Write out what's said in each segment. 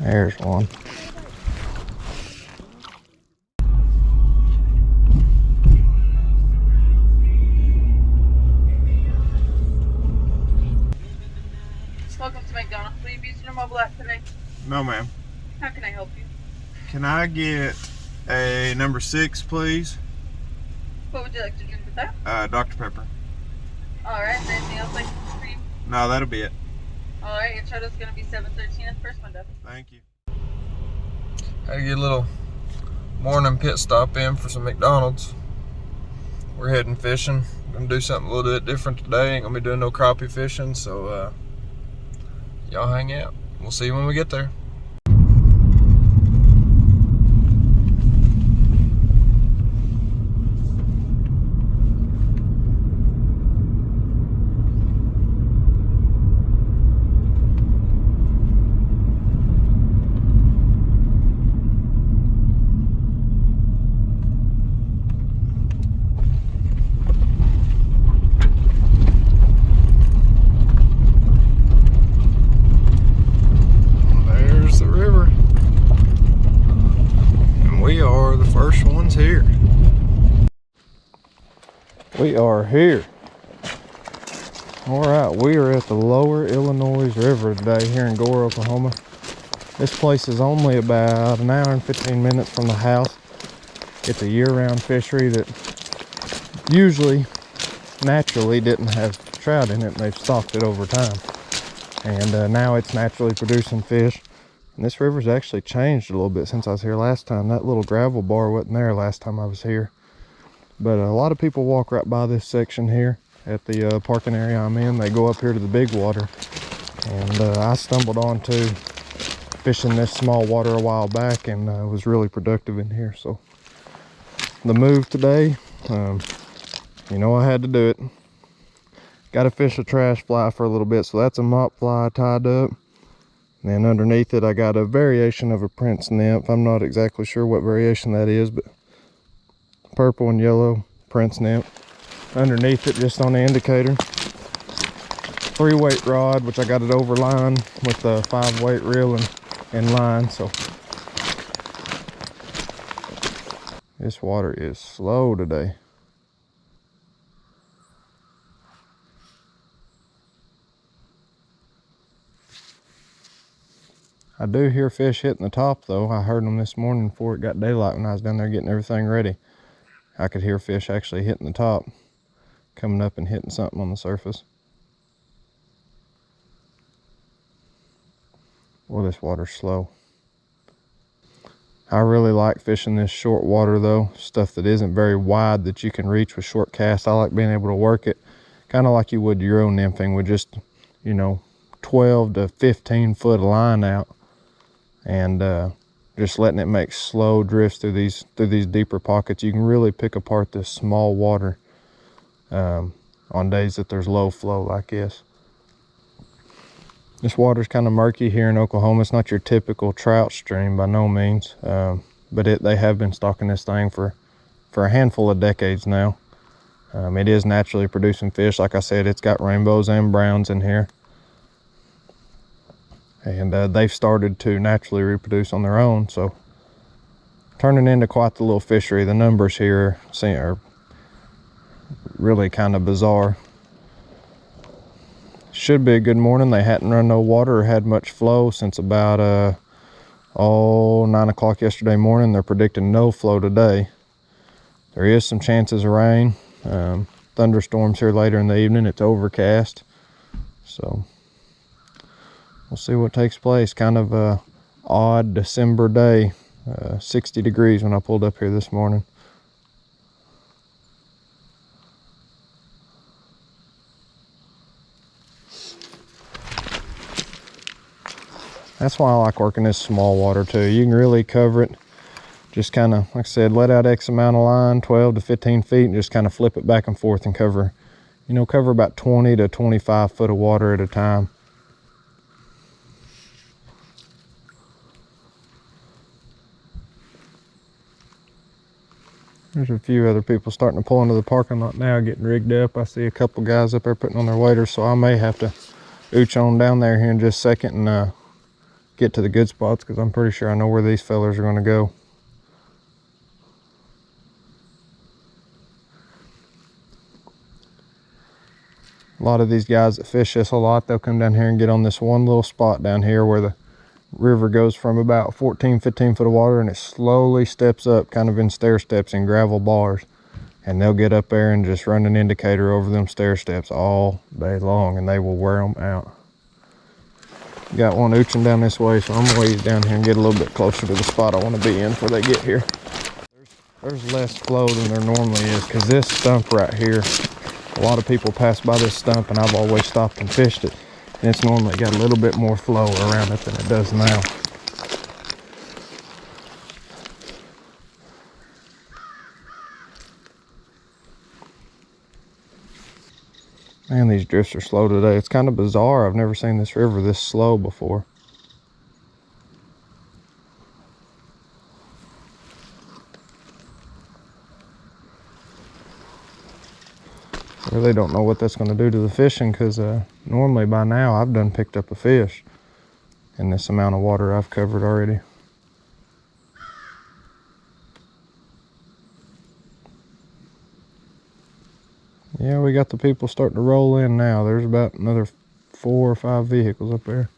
There's one. Welcome to McDonald's. Will you be using your mobile app today? No, ma'am. How can I help you? Can I get a number 6, please? What would you like to drink with that? Dr. Pepper. Alright, is there anything else I can do for you? No, that'll be it. Alright, your total is going to be $7.13 at the first window. Thank you. Had to get a little morning pit stop in for some McDonald's. We're heading fishing. Gonna do something a little bit different today. Ain't gonna be doing no crappie fishing, so y'all hang out. We'll see you when we get there. Here. We are here. All right, we are at the Lower Illinois River today here in Gore, Oklahoma. This place is only about an hour and 15 minutes from the house. It's a year-round fishery that usually naturally didn't have trout in it, and they've stocked it over time. And now it's naturally producing fish. And this river's actually changed a little bit since I was here last time. That little gravel bar wasn't there last time I was here. But a lot of people walk right by this section here at the parking area I'm in. They go up here to the big water. And I stumbled onto fishing this small water a while back and was really productive in here. So the move today, you know, I had to do it. Got to fish a trash fly for a little bit. So that's a mop fly tied up. And underneath it, I got a variation of a Prince nymph. I'm not exactly sure what variation that is, but purple and yellow Prince nymph. Underneath it, just on the indicator, 3-weight rod, which I got it over line with a 5-weight reel and line. So this water is slow today. I do hear fish hitting the top though. I heard them this morning before it got daylight when I was down there getting everything ready. I could hear fish actually hitting the top, coming up and hitting something on the surface. Well, this water's slow. I really like fishing this short water though, stuff that isn't very wide that you can reach with short casts. I like being able to work it kind of like you would your own nymphing with just, you know, 12 to 15 foot of line out. And just letting it make slow drifts through these deeper pockets. You can really pick apart this small water on days that there's low flow like this. This water's kind of murky here in Oklahoma. It's not your typical trout stream by no means, but they have been stocking this thing for a handful of decades now. It is naturally producing fish. Like I said, it's got rainbows and browns in here. And they've started to naturally reproduce on their own, so turning into quite the little fishery. The numbers here are really kind of bizarre. Should be a good morning. They hadn't run no water or had much flow since about 9 o'clock yesterday morning. They're predicting no flow today. There is some chances of rain, thunderstorms here later in the evening. It's overcast, so we'll see what takes place. Kind of a odd December day, 60 degrees when I pulled up here this morning. That's why I like working this small water too. You can really cover it. Just kind of, like I said, let out X amount of line, 12 to 15 feet, and just kind of flip it back and forth and cover about 20 to 25 foot of water at a time. There's a few other people starting to pull into the parking lot now, getting rigged up. I see a couple guys up there putting on their waders, so I may have to ooch on down there here in just a second and get to the good spots, because I'm pretty sure I know where these fellers are going to go. A lot of these guys that fish this a lot, they'll come down here and get on this one little spot down here where the river goes from about 14, 15 foot of water, and it slowly steps up kind of in stair steps and gravel bars. And they'll get up there and just run an indicator over them stair steps all day long, and they will wear them out. Got one ooching down this way, so I'm gonna wade down here and get a little bit closer to the spot I want to be in before they get here. There's less flow than there normally is, because this stump right here, a lot of people pass by this stump, and I've always stopped and fished it, and it's normally got a little bit more flow around it than it does now. Man, these drifts are slow today. It's kind of bizarre. I've never seen this river this slow before. I really don't know what that's going to do to the fishing, because normally by now I've done picked up a fish in this amount of water I've covered already. Yeah, we got the people starting to roll in now. There's about another 4 or 5 vehicles up there.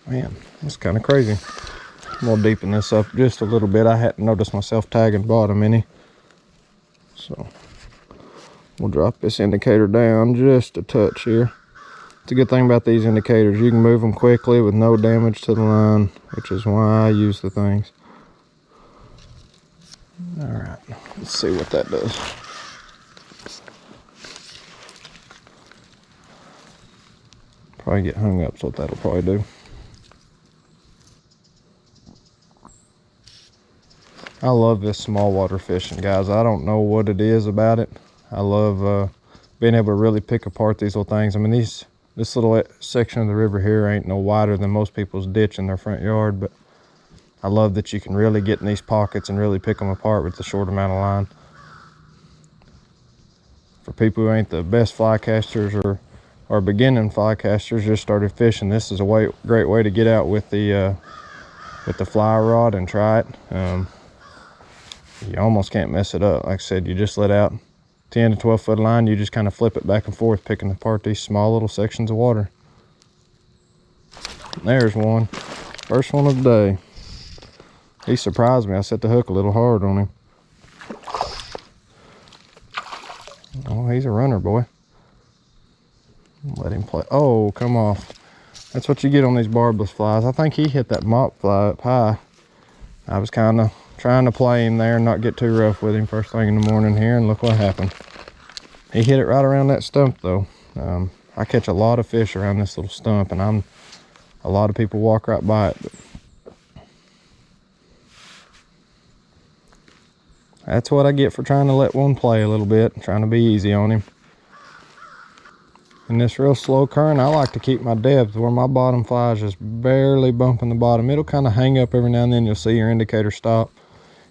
Man, that's kind of crazy. I'm gonna deepen this up just a little bit. I hadn't noticed myself tagging bottom any. So we'll drop this indicator down just a touch here. It's a good thing about these indicators. You can move them quickly with no damage to the line, which is why I use the things. All right, let's see what that does. Probably get hung up, so what that'll probably do. I love this small water fishing, guys. I don't know what it is about it. I love being able to really pick apart these little things. I mean, this little section of the river here ain't no wider than most people's ditch in their front yard, but I love that you can really get in these pockets and really pick them apart with the short amount of line. For people who ain't the best fly casters or beginning fly casters, just started fishing, this is a great way to get out with the fly rod and try it. You almost can't mess it up. Like I said, you just let out 10 to 12 foot line, you just kind of flip it back and forth, picking apart these small little sections of water. There's one. First one of the day. He surprised me. I set the hook a little hard on him. Oh, he's a runner, boy. Let him play. Oh, come off. That's what you get on these barbless flies. I think he hit that mop fly up high. I was kind of trying to play him there and not get too rough with him first thing in the morning here, and look what happened. He hit it right around that stump though. I catch a lot of fish around this little stump, and a lot of people walk right by it, but that's what I get for trying to let one play a little bit, trying to be easy on him. In this real slow current, I like to keep my depth where my bottom fly is just barely bumping the bottom. It'll kind of hang up every now and then. You'll see your indicator stop.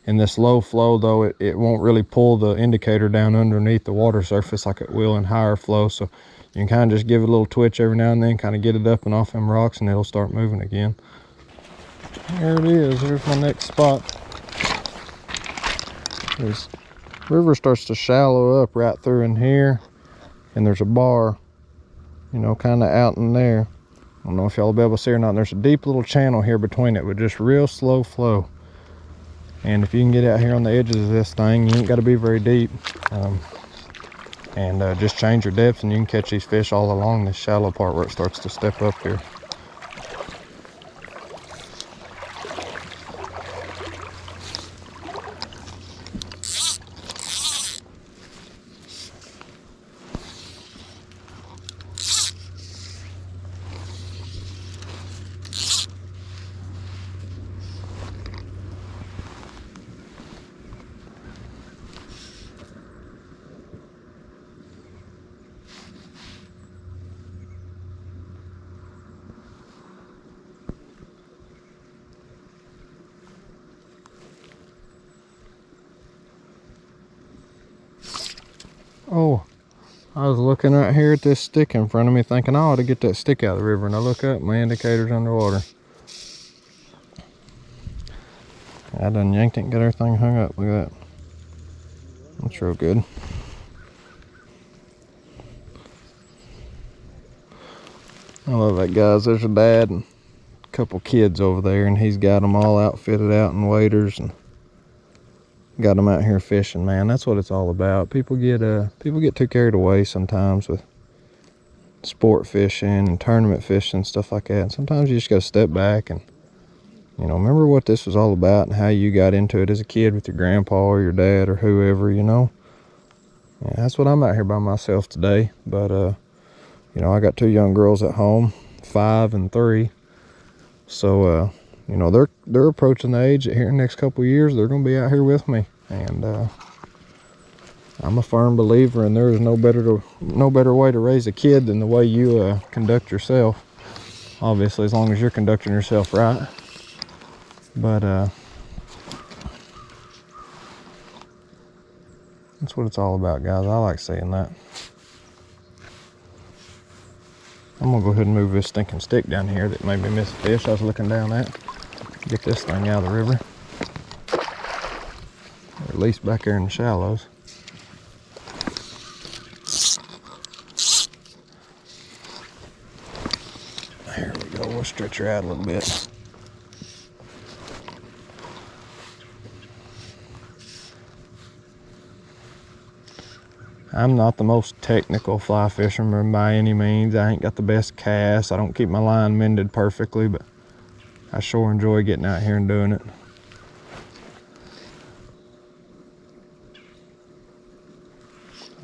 In this low flow though, it won't really pull the indicator down underneath the water surface like it will in higher flow. So you can kind of just give it a little twitch every now and then, kind of get it up and off them rocks, and it'll start moving again. There it is. There's my next spot. This river starts to shallow up right through in here, and there's a bar, you know, kind of out in there. I don't know if y'all will be able to see or not. There's a deep little channel here between it with just real slow flow. And if you can get out here on the edges of this thing, you ain't got to be very deep. And just change your depth, and you can catch these fish all along this shallow part where it starts to step up here. Oh, I was looking right here at this stick in front of me thinking I ought to get that stick out of the river, and I look up, my indicator's underwater. I done yanked it and got everything hung up. Look at that. That's real good. I love that, guys. There's a dad and a couple kids over there, and he's got them all outfitted out in waders and got them out here fishing. Man, that's what it's all about. People get too carried away sometimes with sport fishing and tournament fishing and stuff like that. And sometimes you just got to step back and, you know, remember what this was all about and how you got into it as a kid with your grandpa or your dad or whoever, you know. Yeah, that's what I'm out here by myself today. But you know, I got 2 young girls at home, 5 and 3. So you know, they're approaching the age that here in the next couple of years they're going to be out here with me. And I'm a firm believer, and there is no better way to raise a kid than the way you conduct yourself. Obviously, as long as you're conducting yourself right. But that's what it's all about, guys. I like saying that. I'm gonna go ahead and move this stinking stick down here that made me miss a fish I was looking down at. Get this thing out of the river. Or at least back there in the shallows. There we go. We'll stretch her out a little bit. I'm not the most technical fly fisherman by any means. I ain't got the best cast. I don't keep my line mended perfectly, but I sure enjoy getting out here and doing it.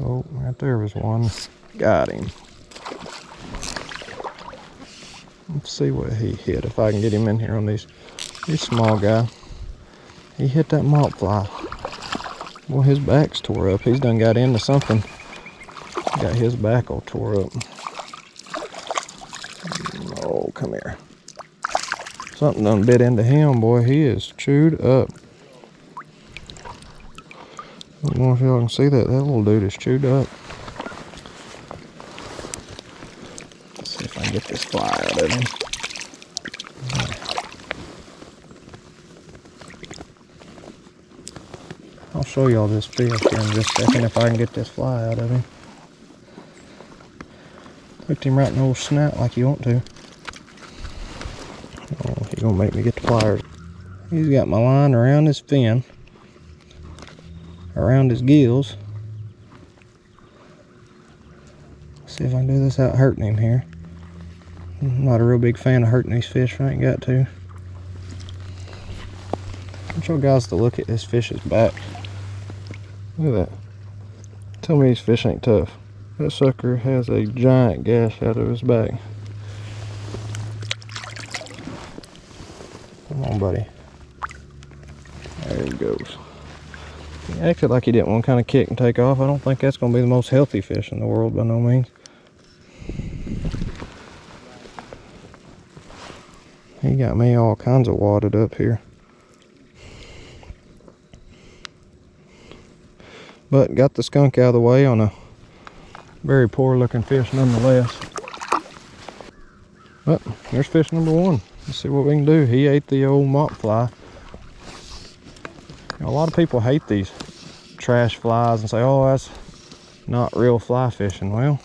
Oh, right there was one. Got him. Let's see what he hit, if I can get him in here on these. He's a small guy. He hit that mop fly. Well, his back's tore up. He's done got into something. Got his back all tore up. Oh, come here. Something done bit into him, boy. He is chewed up. I don't know if y'all can see that. That little dude is chewed up. Let's see if I can get this fly out of him. I'll show y'all this fish here in just a second if I can get this fly out of him. Hooked him right in the old snout like you want to. Oh, he's gonna make me get the pliers. He's got my line around his fin, around his gills. Let's see if I can do this without hurting him here. I'm not a real big fan of hurting these fish, I ain't got to. I want y'all guys to look at this fish's back. Look at that. Tell me these fish ain't tough. That sucker has a giant gash out of his back. Come on, buddy. There he goes. He acted like he didn't want to kind of kick and take off. I don't think that's going to be the most healthy fish in the world by no means. He got me all kinds of wadded up here. But got the skunk out of the way on a very poor looking fish nonetheless. But there's fish number 1. Let's see what we can do. He ate the old mop fly. You know, a lot of people hate these trash flies and say, oh, that's not real fly fishing. Well,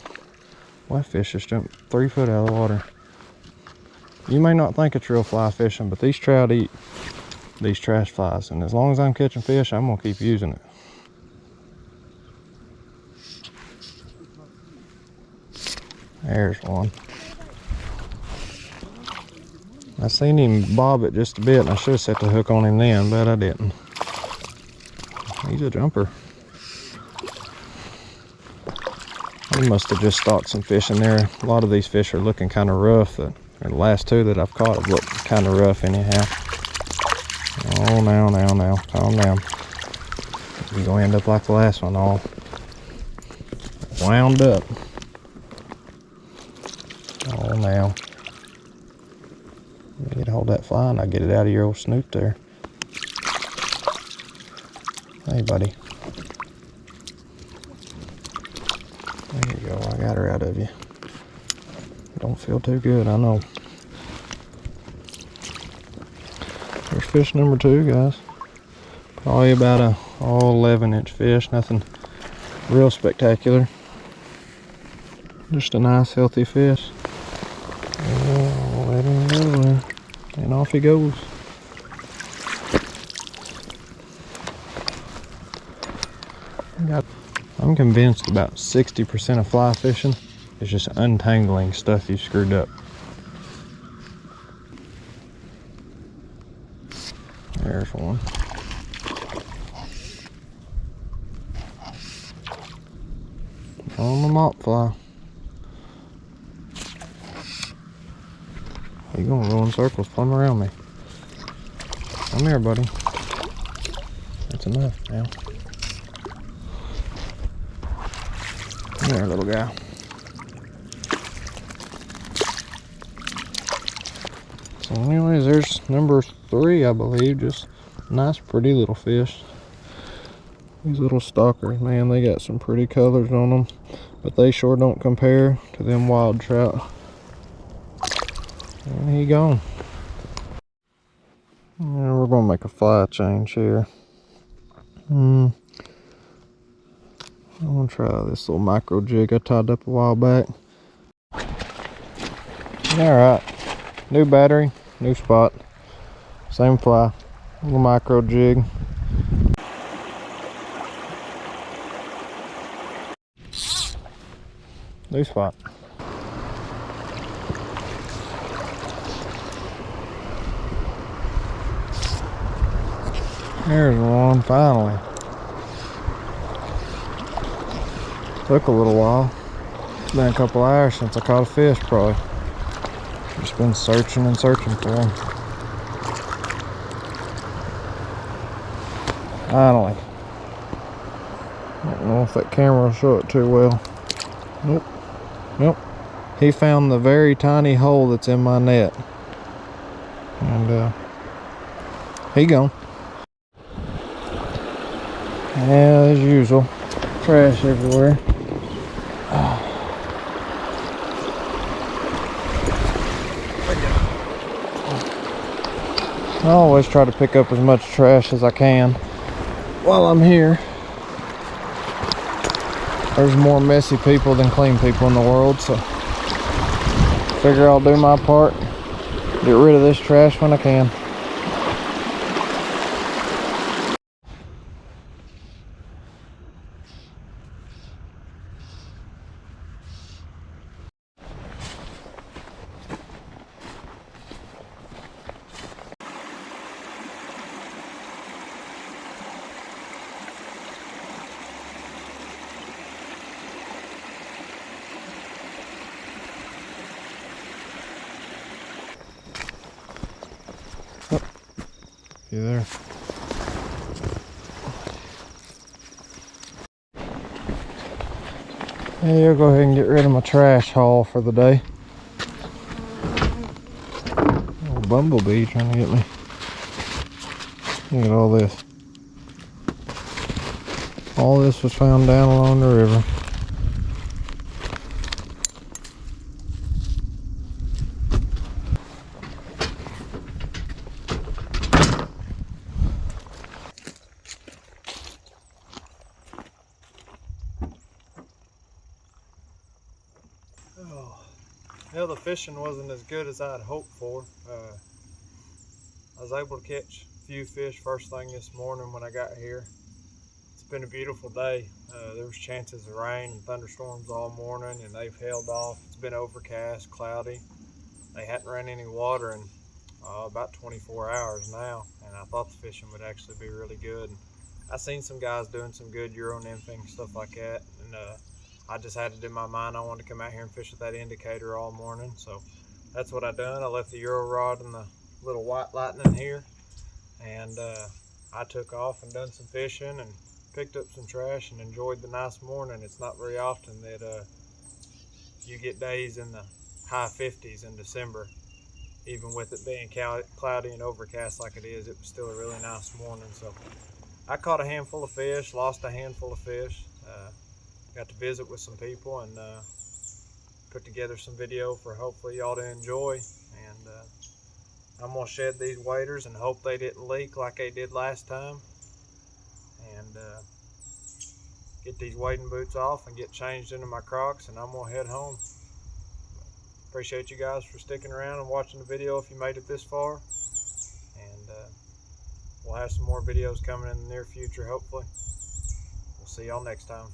that fish just jumped 3 foot out of the water. You may not think it's real fly fishing, but these trout eat these trash flies. And as long as I'm catching fish, I'm going to keep using it. There's one. I seen him bob it just a bit, and I should have set the hook on him then, but I didn't. He's a jumper. He must have just stalked some fish in there. A lot of these fish are looking kind of rough. The last 2 that I've caught have looked kind of rough anyhow. Oh, now, calm down. You're going to end up like the last one, all wound up. Oh, now. You get a hold of that fly and I get it out of your old snoot there. Hey, buddy. There you you. Don't feel too good, I know. There's fish number 2, guys. Probably about a 11-inch fish, nothing real spectacular. Just a nice healthy fish. Oh, let him go then. And off he goes. I'm convinced about 60% of fly fishing is just untangling stuff you screwed up. There's one. On the mop fly. You're gonna go in circles plumb around me. Come here, buddy. That's enough now. Come here, little guy. So anyways, there's number 3, I believe. Just nice, pretty little fish. These little stalkers, man, they got some pretty colors on them, but they sure don't compare to them wild trout. And he gone. And we're gonna make a fly change here. I'm gonna try this little micro jig I tied up a while back. Alright, new battery, new spot, same fly, little micro jig. New spot. There's one, finally. Took a little while. It's been a couple hours since I caught a fish, probably. Just been searching and searching for him. Finally. I don't know if that camera will show it too well. Nope. Nope. He found the very tiny hole that's in my net. And he gone. Yeah, as usual. Trash everywhere. I always try to pick up as much trash as I can while I'm here. There's more messy people than clean people in the world, so figure I'll do my part. Get rid of this trash when I can. You there? Hey, I'll go ahead and get rid of my trash haul for the day. Little bumblebee trying to get me. Look at all this. All this was found down along the river. Well, the fishing wasn't as good as I'd hoped for. I was able to catch a few fish first thing this morning when I got here. It's been a beautiful day. There was chances of rain and thunderstorms all morning, and they've held off. It's been overcast, cloudy. They hadn't run any water in about 24 hours now, and I thought the fishing would actually be really good. And I seen some guys doing some good Euro nymphing, stuff like that, and I just had it in my mind I wanted to come out here and fish with that indicator all morning, so that's what I done. I left the Euro rod in the little white lightning here, and I took off and done some fishing and picked up some trash and enjoyed the nice morning. It's not very often that you get days in the high 50s in December. Even with it being cloudy and overcast like it is, it was still a really nice morning. So I caught a handful of fish, lost a handful of fish. Got to visit with some people, and put together some video for hopefully y'all to enjoy. And I'm gonna shed these waders and hope they didn't leak like they did last time, and get these wading boots off and get changed into my Crocs, and I'm gonna head home. Appreciate you guys for sticking around and watching the video if you made it this far, and we'll have some more videos coming in the near future hopefully. We'll see y'all next time.